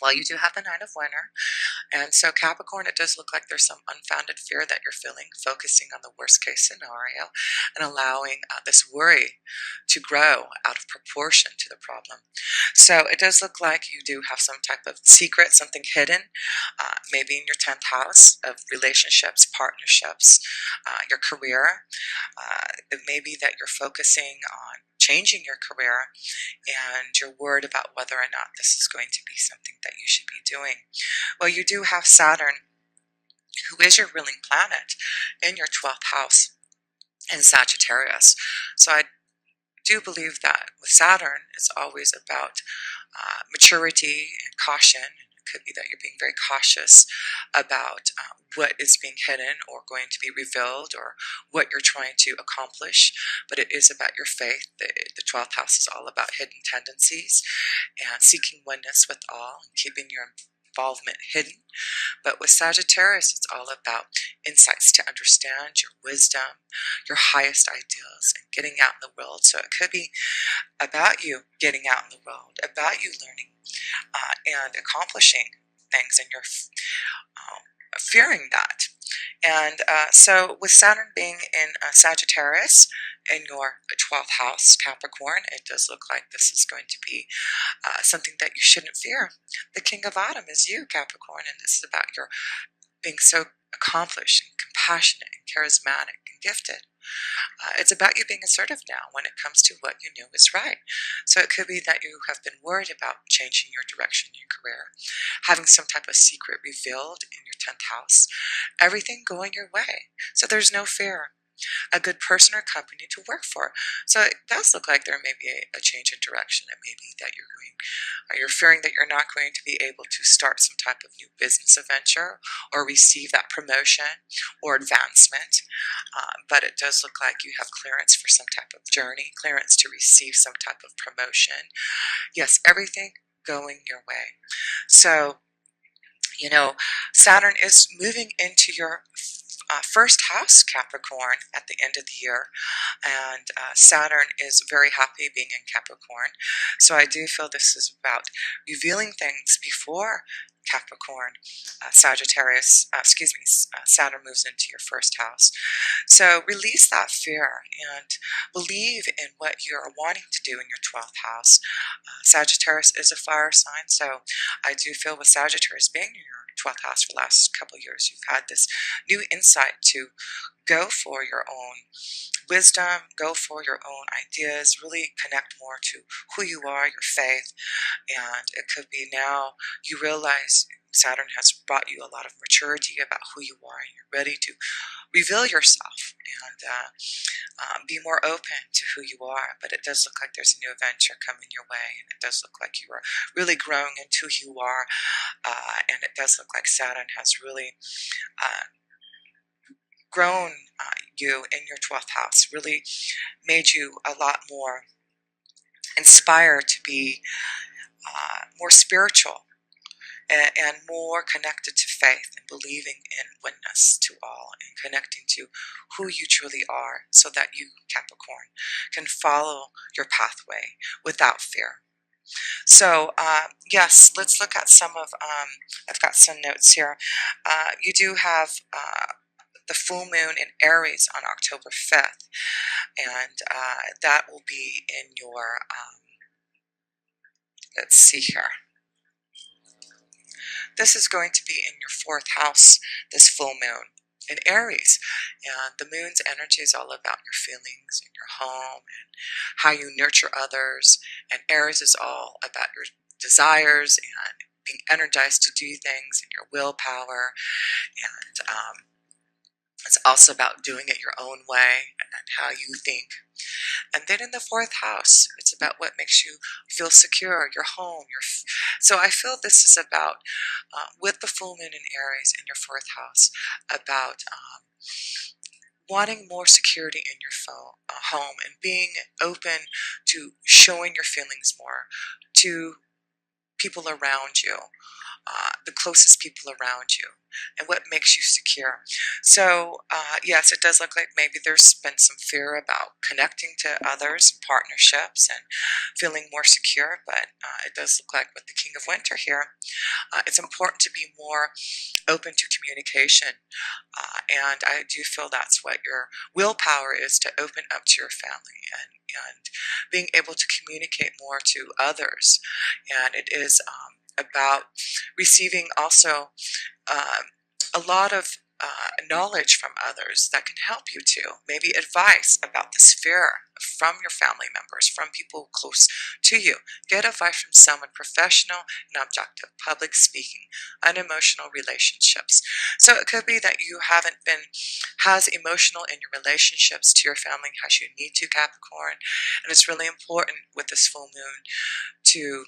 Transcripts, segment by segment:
Well, you do have the Nine of Winter, and so Capricorn, it does look like there's some unfounded fear that you're feeling, focusing on the worst case scenario and allowing this worry to grow out of proportion to the problem. So it does look like you do have some type of secret, something hidden, maybe in your 10th house of relationships, partnerships, your career. It may be that you're focusing on changing your career and you're worried about whether or not this is going to be something that you should be doing. Well, you do have Saturn, who is your ruling planet, in your 12th house in Sagittarius. So I do believe that with Saturn, it's always about maturity and caution. It could be that you're being very cautious about what is being hidden or going to be revealed or what you're trying to accomplish. But it is about your faith. The 12th house is all about hidden tendencies and seeking oneness with all and keeping your involvement hidden. But with Sagittarius, it's all about insights to understand your wisdom, your highest ideals, and getting out in the world. So it could be about you getting out in the world, about you learning and accomplishing things, and you're fearing that. And so with Saturn being in Sagittarius in your 12th house, Capricorn, it does look like this is going to be something that you shouldn't fear. The King of Autumn is you, Capricorn, and this is about your being so accomplished and compassionate and charismatic and gifted. It's about you being assertive now when it comes to what you know is right. So it could be that you have been worried about changing your direction in your career, having some type of secret revealed in your 10th house, everything going your way. So there's no fear. A good person or company to work for. So it does look like there may be a change in direction. It may be that you're fearing that you're not going to be able to start some type of new business adventure or receive that promotion or advancement. But it does look like you have clearance for some type of journey, clearance to receive some type of promotion. Yes, everything going your way. So, Saturn is moving into your first house, Capricorn, at the end of the year, and Saturn is very happy being in Capricorn. So I do feel this is about revealing things before Capricorn, Saturn moves into your first house. So release that fear and believe in what you're wanting to do in your 12th house. Sagittarius is a fire sign, so I do feel with Sagittarius being in your 12th house for the last couple of years, you've had this new insight to go for your own wisdom, go for your own ideas, really connect more to who you are, your faith, and it could be now you realize Saturn has brought you a lot of maturity about who you are, and you're ready to reveal yourself and be more open to who you are. But it does look like there's a new adventure coming your way, and it does look like you are really growing into who you are, and it does look like Saturn has really grown you in your 12th house, really made you a lot more inspired to be more spiritual and more connected to faith and believing in oneness to all and connecting to who you truly are so that you, Capricorn, can follow your pathway without fear. So, yes, let's look at some of, I've got some notes here. You do have the full moon in Aries on October 5th, and that will be in your, let's see here. This is going to be in your 4th house, this full moon in Aries. And the moon's energy is all about your feelings and your home and how you nurture others. And Aries is all about your desires and being energized to do things and your willpower. And it's also about doing it your own way and how you think. And then in the 4th house, it's about what makes you feel secure, your home. So I feel this is about, with the full moon in Aries in your 4th house, about wanting more security in your home and being open to showing your feelings more to people around you, the closest people around you, and what makes you secure. So yes, it does look like maybe there's been some fear about connecting to others and partnerships and feeling more secure, but it does look like with the King of Winter here, It's important to be more open to communication. And I do feel that's what your willpower is, to open up to your family and being able to communicate more to others. And it is about receiving also um, a lot of knowledge from others that can help you too. Maybe advice about this fear from your family members, from people close to you. Get advice from someone professional and objective. Public speaking, unemotional relationships. So it could be that you haven't been as emotional in your relationships to your family as you need to, Capricorn. And it's really important with this full moon to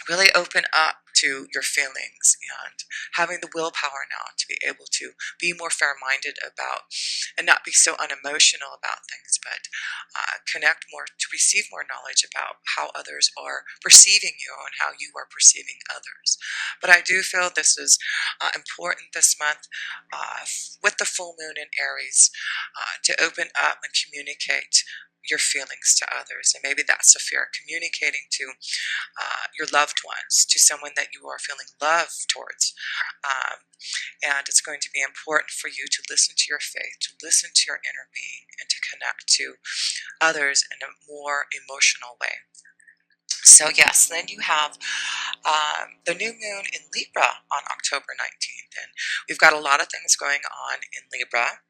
really open up to your feelings and having the willpower now to be able to be more fair-minded about and not be so unemotional about things, but connect more to receive more knowledge about how others are perceiving you and how you are perceiving others. But I do feel this is important this month with the full moon in Aries to open up and communicate your feelings to others. And maybe that's a fear, communicating to your loved ones, to someone that you are feeling love towards. Um, and it's going to be important for you to listen to your faith, to listen to your inner being, and to connect to others in a more emotional way. So yes, then you have the new moon in Libra on October 19th. And we've got a lot of things going on in Libra.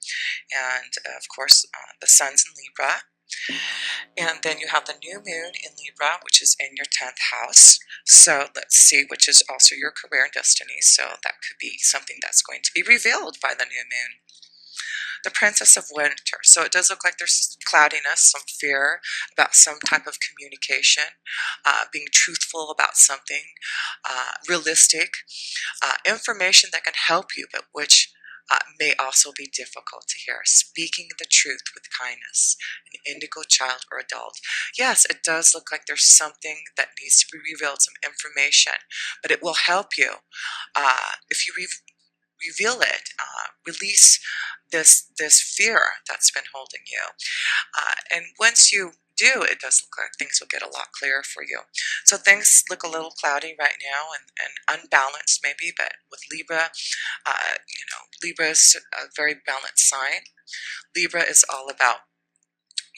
And of course, the sun's in Libra. And then you have the new moon in Libra, which is in your 10th house. So let's see, which is also your career and destiny. So that could be something that's going to be revealed by the new moon. The Princess of Winter. So it does look like there's cloudiness, some fear about some type of communication, being truthful about something, realistic, information that can help you, but which may also be difficult to hear. Speaking the truth with kindness, an indigo child or adult. Yes, it does look like there's something that needs to be revealed, some information, but it will help you if you reveal it. Release this fear that's been holding you. And once you do, it does look like things will get a lot clearer for you. So things look a little cloudy right now and unbalanced maybe, but with Libra, Libra is a very balanced sign. Libra is all about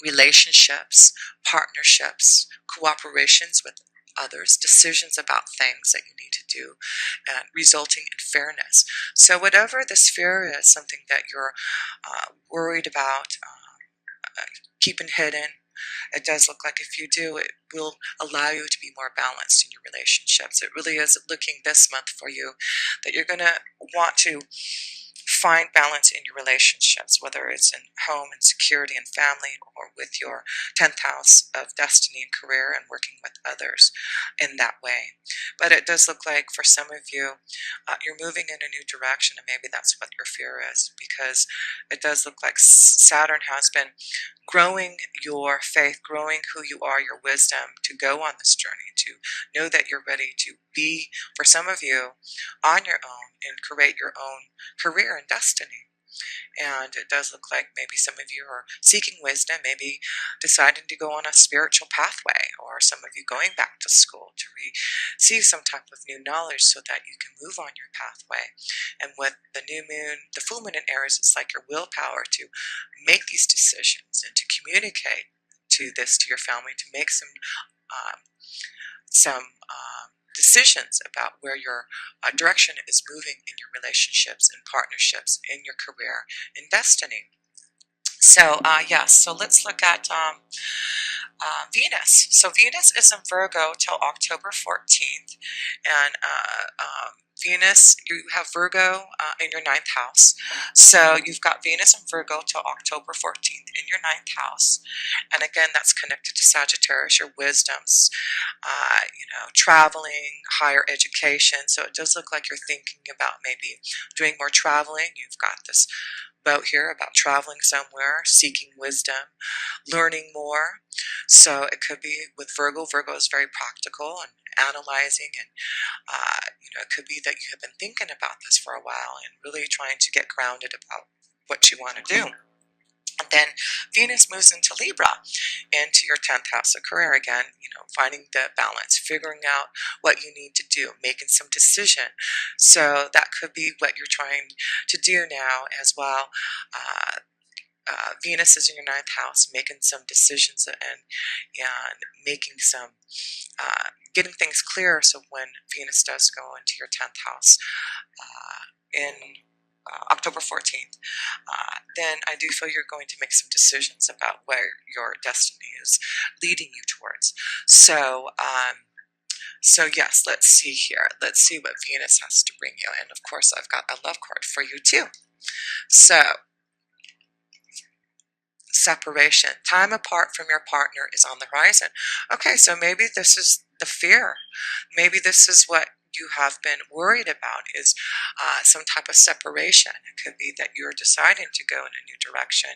relationships, partnerships, cooperations with others, decisions about things that you need to do, and resulting in fairness. So whatever this fear is, something that you're worried about, keeping hidden, it does look like if you do, it will allow you to be more balanced in your relationships. It really is looking this month for you that you're going to want to find balance in your relationships, whether it's in home and security and family, or with your 10th house of destiny and career and working with others in that way. But it does look like for some of you, you're moving in a new direction, and maybe that's what your fear is, because it does look like Saturn has been growing your faith, growing who you are, your wisdom, to go on this journey, to know that you're ready to be, for some of you, on your own and create your own career and destiny. And it does look like maybe some of you are seeking wisdom, maybe deciding to go on a spiritual pathway, or some of you going back to school to receive some type of new knowledge so that you can move on your pathway. And with the new moon, the full moon in Aries, it's like your willpower to make these decisions and to communicate to your family, to make some um, decisions about where your direction is moving in your relationships and partnerships, in your career and destiny. So yes, so let's look at Venus. So Venus is in Virgo till October 14th, and Venus, you have Virgo in your 9th house. So you've got Venus in Virgo till October 14th in your 9th house. And again, that's connected to Sagittarius, your wisdoms, traveling, higher education. So it does look like you're thinking about maybe doing more traveling. You've got this boat here about traveling somewhere, seeking wisdom, learning more. So it could be with Virgo. Virgo is very practical and analyzing, and it could be that you have been thinking about this for a while and really trying to get grounded about what you want to do. And then Venus moves into Libra, into your 10th house of career again, finding the balance, figuring out what you need to do, making some decision. So that could be what you're trying to do now as well. Venus is in your ninth house, making some decisions and making some getting things clear. So when Venus does go into your 10th house in October 14th, then I do feel you're going to make some decisions about where your destiny is leading you towards. So yes, let's see here. Let's see what Venus has to bring you. And of course, I've got a love card for you too. So, separation. Time apart from your partner is on the horizon. Okay, so maybe this is the fear. Maybe this is what you have been worried about, is some type of separation. It could be that you're deciding to go in a new direction,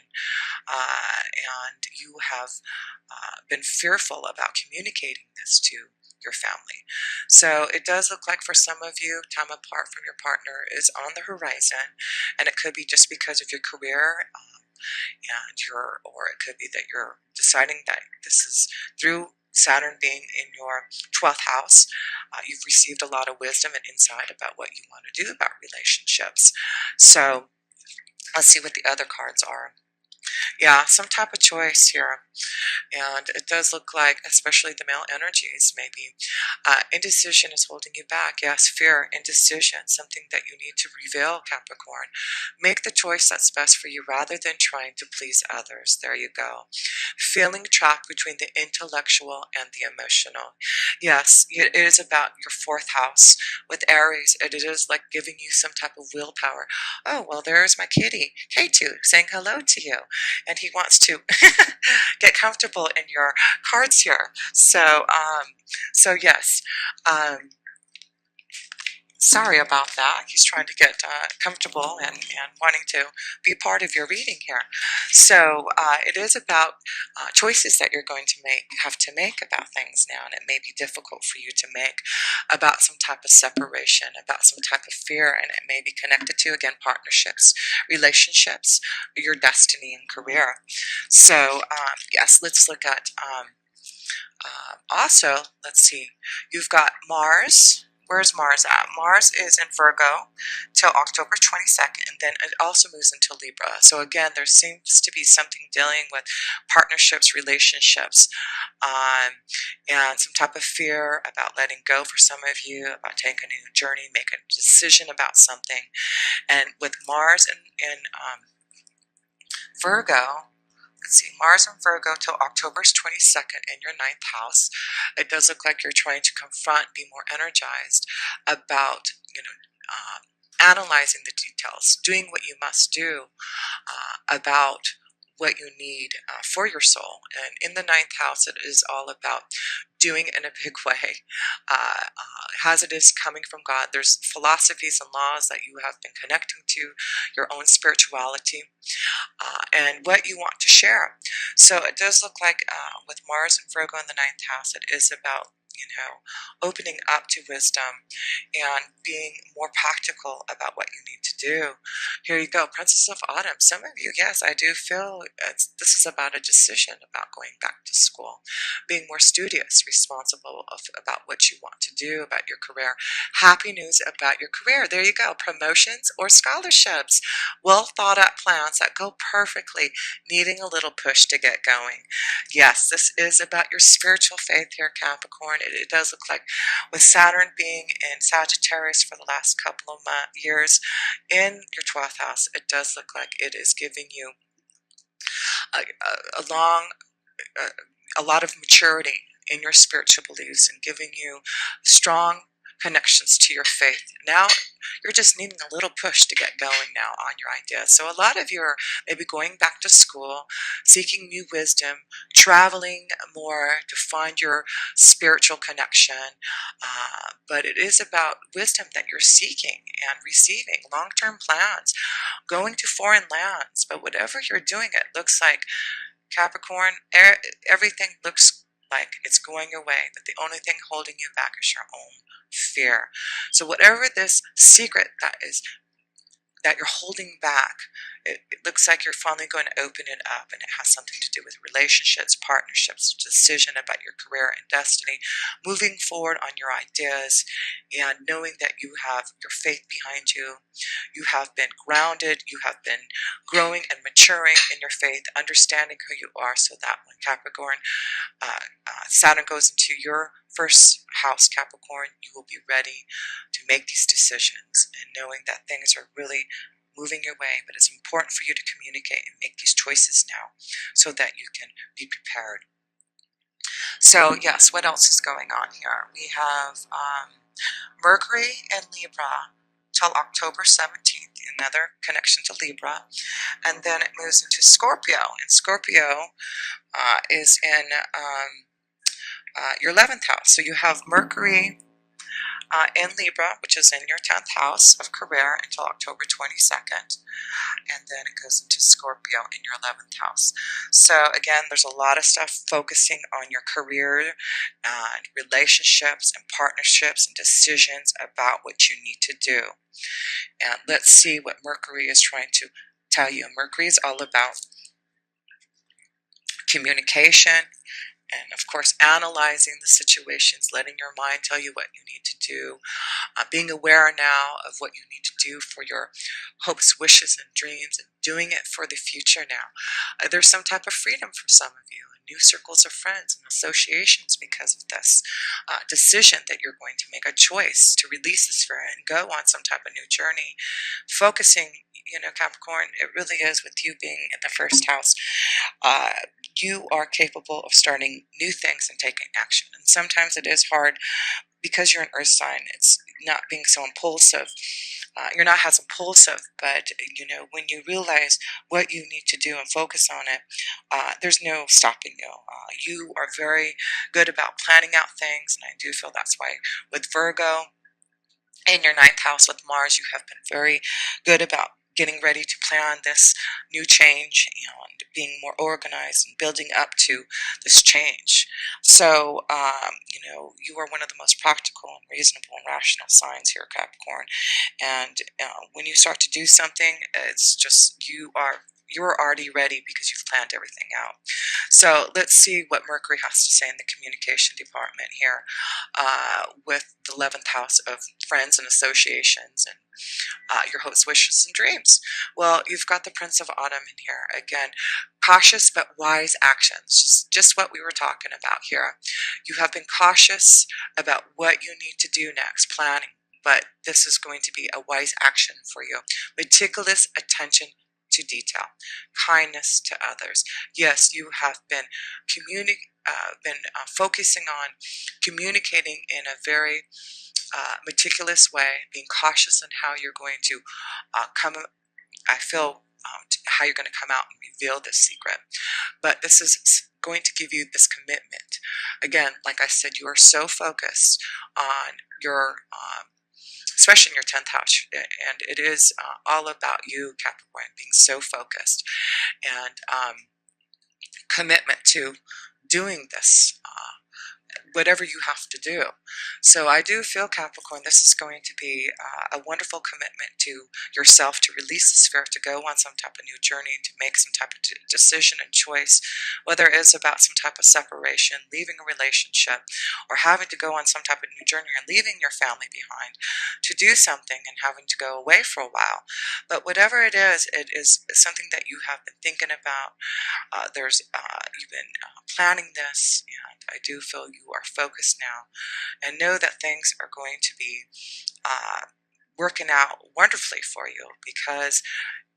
and you have been fearful about communicating this to your family. So it does look like for some of you, time apart from your partner is on the horizon, and it could be just because of your career, or it could be that you're deciding that this is through Saturn being in your 12th house. You've received a lot of wisdom and insight about what you want to do about relationships. So let's see what the other cards are. Yeah, some type of choice here. And it does look like, especially the male energies, maybe indecision is holding you back. Yes, fear, indecision, something that you need to reveal, Capricorn. Make the choice that's best for you rather than trying to please others. There you go. Feeling trapped between the intellectual and the emotional. Yes, it is about your 4th house with Aries. It is like giving you some type of willpower. Oh, well, there's my kitty, K2, saying hello to you. And he wants to get comfortable in your cards here. So yes, sorry about that. He's trying to get comfortable and wanting to be part of your reading here. So it is about choices that you're going to have to make about things now, and it may be difficult for you to make about some type of separation, about some type of fear, and it may be connected to, again, partnerships, relationships, your destiny and career. So yes, let's look at also, let's see, you've got Mars. Where's Mars at? Mars is in Virgo till October 22nd, and then it also moves into Libra. So again, there seems to be something dealing with partnerships, relationships, and some type of fear about letting go for some of you, about taking a new journey, making a decision about something. And with Mars in Virgo, let's see, Mars in Virgo till October 22nd in your 9th house. It does look like you're trying to confront, be more energized about, analyzing the details, doing what you must do about what you need for your soul. And in the 9th house, it is all about doing it in a big way. As it is coming from God, there's philosophies and laws that you have been connecting to, your own spirituality, and what you want to share. So it does look like with Mars and Virgo in the 9th house, it is about opening up to wisdom and being more practical about what you need to do. Here you go, Princess of Autumn. Some of you, yes, I do feel this is about a decision about going back to school, being more studious, responsible about what you want to do, about your career. Happy news about your career. There you go, promotions or scholarships. Well thought out plans that go perfectly, needing a little push to get going. Yes, this is about your spiritual faith here, Capricorn. It does look like with Saturn being in Sagittarius for the last couple of years in your 12th house, it does look like it is giving you a lot of maturity in your spiritual beliefs and giving you strong connections to your faith. Now you're just needing a little push to get going now on your ideas. So a lot of you are maybe going back to school, seeking new wisdom, traveling more to find your spiritual connection. But it is about wisdom that you're seeking and receiving, long-term plans, going to foreign lands. But whatever you're doing, it looks like, Capricorn, everything looks like it's going away, that the only thing holding you back is your own fear. So whatever this secret that you're holding back, it looks like you're finally going to open it up, and it has something to do with relationships, partnerships, decision about your career and destiny, moving forward on your ideas, and knowing that you have your faith behind you. You have been grounded, you have been growing and maturing in your faith, understanding who you are, so that when Capricorn, Saturn goes into your first house, Capricorn, you will be ready to make these decisions, and knowing that things are really moving your way. But it's important for you to communicate and make these choices now so that you can be prepared. So yes, what else is going on here? We have Mercury and Libra till October 17th, another connection to Libra, and then it moves into Scorpio, and Scorpio is in your 11th house. So you have Mercury in Libra, which is in your 10th house of career until October 22nd, and then it goes into Scorpio in your 11th house. So again, there's a lot of stuff focusing on your career and relationships and partnerships and decisions about what you need to do. And let's see what Mercury is trying to tell you. Mercury is all about communication, and of course analyzing the situations, letting your mind tell you what you need to do, being aware now of what you need to do for your hopes, wishes, and dreams, and doing it for the future now. There's some type of freedom for some of you, and new circles of friends and associations because of this decision that you're going to make a choice to release this fear and go on some type of new journey, focusing, Capricorn, it really is with you being in the first house. You are capable of starting new things and taking action. And sometimes it is hard because you're an earth sign. It's not being so impulsive. You're not as impulsive, but when you realize what you need to do and focus on it, there's no stopping you. You are very good about planning out things, and I do feel that's why with Virgo in your 9th house with Mars, you have been very good about getting ready to plan this new change and being more organized and building up to this change. So, you are one of the most practical and reasonable and rational signs here, Capricorn. And when you start to do something, it's just you're already ready because you've planned everything out. So let's see what Mercury has to say in the communication department here with the 11th house of friends and associations and your hopes, wishes, and dreams. Well, you've got the Prince of Autumn in here. Again, cautious but wise actions. Just what we were talking about here. You have been cautious about what you need to do next, planning, but this is going to be a wise action for you. Meticulous attention to detail, kindness to others. Yes, you have been focusing on communicating in a very meticulous way, being cautious on how you're going to I feel how you're going to come out and reveal this secret. But this is going to give you this commitment. Again, like I said, you are so focused on your especially in your 10th house, and it is all about you, Capricorn, being so focused and commitment to doing this, whatever you have to do. So I do feel, Capricorn, this is going to be a wonderful commitment to yourself to release this fear, to go on some type of new journey, to make some type of decision and choice, whether it is about some type of separation, leaving a relationship, or having to go on some type of new journey and leaving your family behind to do something and having to go away for a while. But whatever it is something that you have been thinking about. You've been planning this, and I do feel you are focused now, and know that things are going to be working out wonderfully for you because,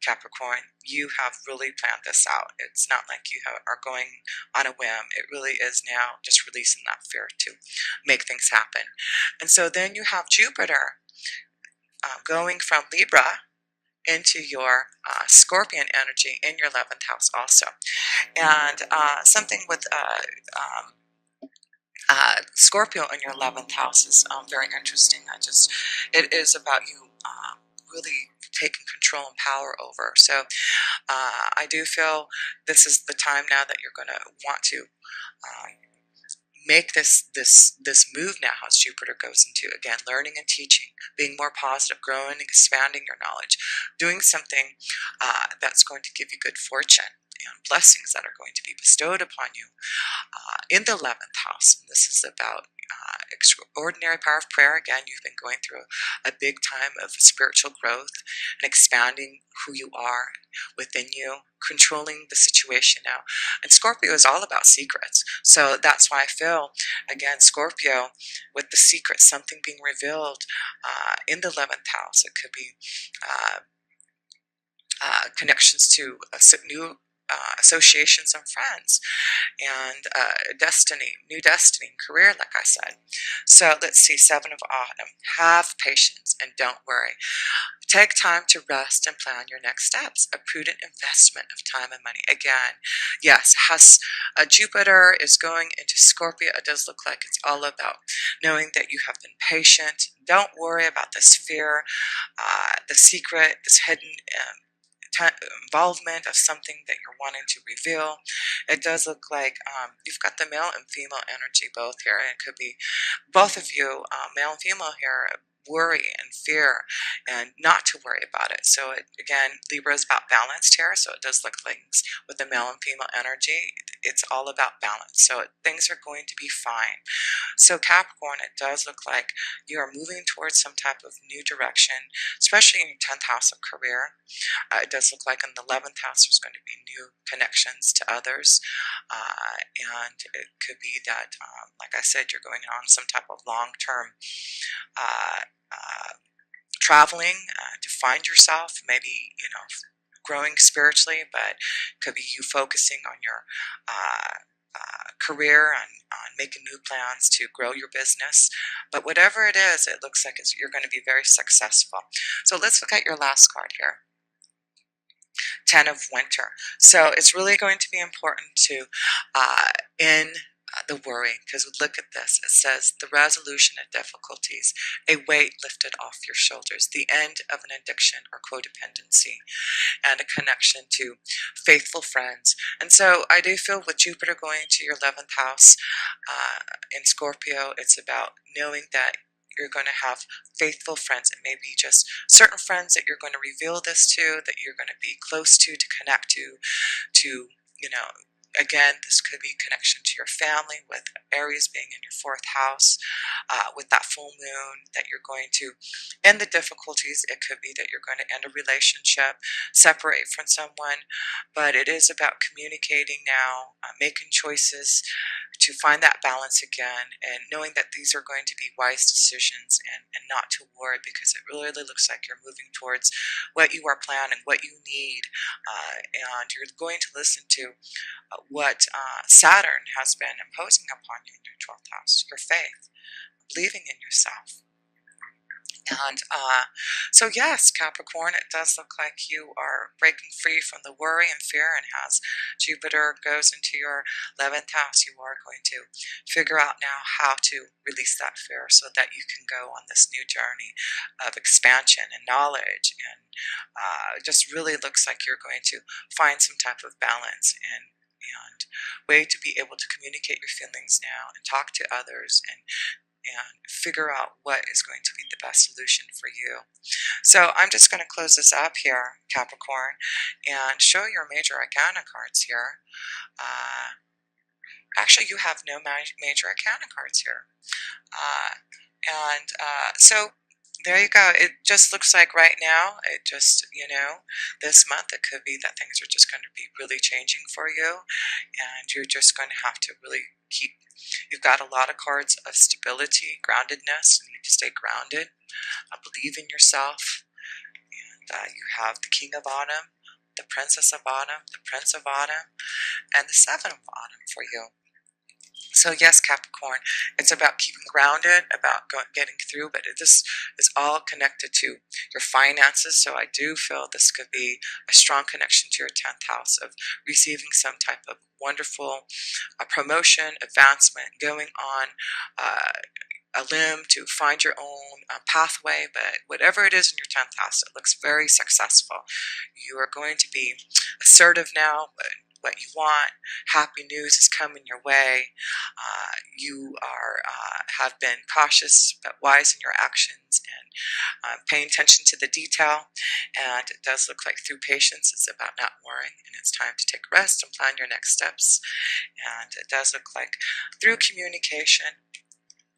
Capricorn, you have really planned this out. It's not like you are going on a whim. It really is now just releasing that fear to make things happen. And so then you have Jupiter going from Libra into your Scorpion energy in your 11th house also. And something with Scorpio in your 11th house is very interesting. It is about you really taking control and power over. So I do feel this is the time now that you're going to want to make this move now as Jupiter goes into, again, learning and teaching, being more positive, growing and expanding your knowledge, doing something that's going to give you good fortune and blessings that are going to be bestowed upon you in the 11th house. And this is about extraordinary power of prayer. Again, you've been going through a big time of spiritual growth and expanding who you are within you, controlling the situation now. And Scorpio is all about secrets. So that's why I feel, again, Scorpio, with the secrets, something being revealed in the 11th house. It could be connections to new associations and friends, and new destiny, career, like I said. So let's see, 7 of Autumn. Have patience and don't worry. Take time to rest and plan your next steps. A prudent investment of time and money. Again, yes, has Jupiter is going into Scorpio. It does look like it's all about knowing that you have been patient. Don't worry about this fear, the secret, this hidden involvement of something that you're wanting to reveal. It does look like you've got the male and female energy both here, and it could be both of you, male and female here, worry and fear and not to worry about it. So again, Libra is about balanced here, so it does look like with the male and female energy, it's all about balance. So things are going to be fine. So Capricorn, it does look like you are moving towards some type of new direction, especially in your 10th house of career. It does look like in the 11th house there's going to be new connections to others, and it could be that, like I said, you're going on some type of long-term traveling to find yourself, maybe, growing spiritually, but it could be you focusing on your career and on making new plans to grow your business. But whatever it is, it looks like you're going to be very successful. So let's look at your last card here. 10 of Winter. So it's really going to be important to in the worry, because look at this. It says the resolution of difficulties, a weight lifted off your shoulders, the end of an addiction or codependency, and a connection to faithful friends. And so I do feel with Jupiter going to your 11th house in Scorpio, it's about knowing that you're going to have faithful friends. It may be just certain friends that you're going to reveal this to, that you're going to be close to connect to, again, this could be connection to your family, with Aries being in your 4th house, with that full moon, that you're going to end the difficulties. It could be that you're going to end a relationship, separate from someone, but it is about communicating now, making choices to find that balance again, and knowing that these are going to be wise decisions, and not to worry, because it really looks like you're moving towards what you are planning, what you need, and you're going to listen to what Saturn has been imposing upon you in your 12th house, your faith, believing in yourself. And so yes, Capricorn, it does look like you are breaking free from the worry and fear, and as Jupiter goes into your 11th house, you are going to figure out now how to release that fear so that you can go on this new journey of expansion and knowledge, and just really looks like you're going to find some type of balance and way to be able to communicate your feelings now and talk to others, and figure out what is going to be the best solution for you. So I'm just going to close this up here, Capricorn, and show your major arcana cards here. Actually, you have no major arcana cards here. So there you go. It just looks like right now, it just, this month, it could be that things are just going to be really changing for you, and you're just going to have to really you've got a lot of cards of stability, groundedness. You need to stay grounded, believe in yourself, and you have the King of Autumn, the Princess of Autumn, the Prince of Autumn, and the Seven of Autumn for you. So yes, Capricorn, it's about keeping grounded, about getting through, but this is all connected to your finances. So I do feel this could be a strong connection to your 10th house of receiving some type of wonderful promotion, advancement, going on a limb to find your own pathway. But whatever it is in your 10th house, it looks very successful. You are going to be assertive now, but what you want. Happy news is coming your way. You are have been cautious but wise in your actions, and paying attention to the detail. And it does look like through patience, it's about not worrying, and it's time to take a rest and plan your next steps. And it does look like through communication,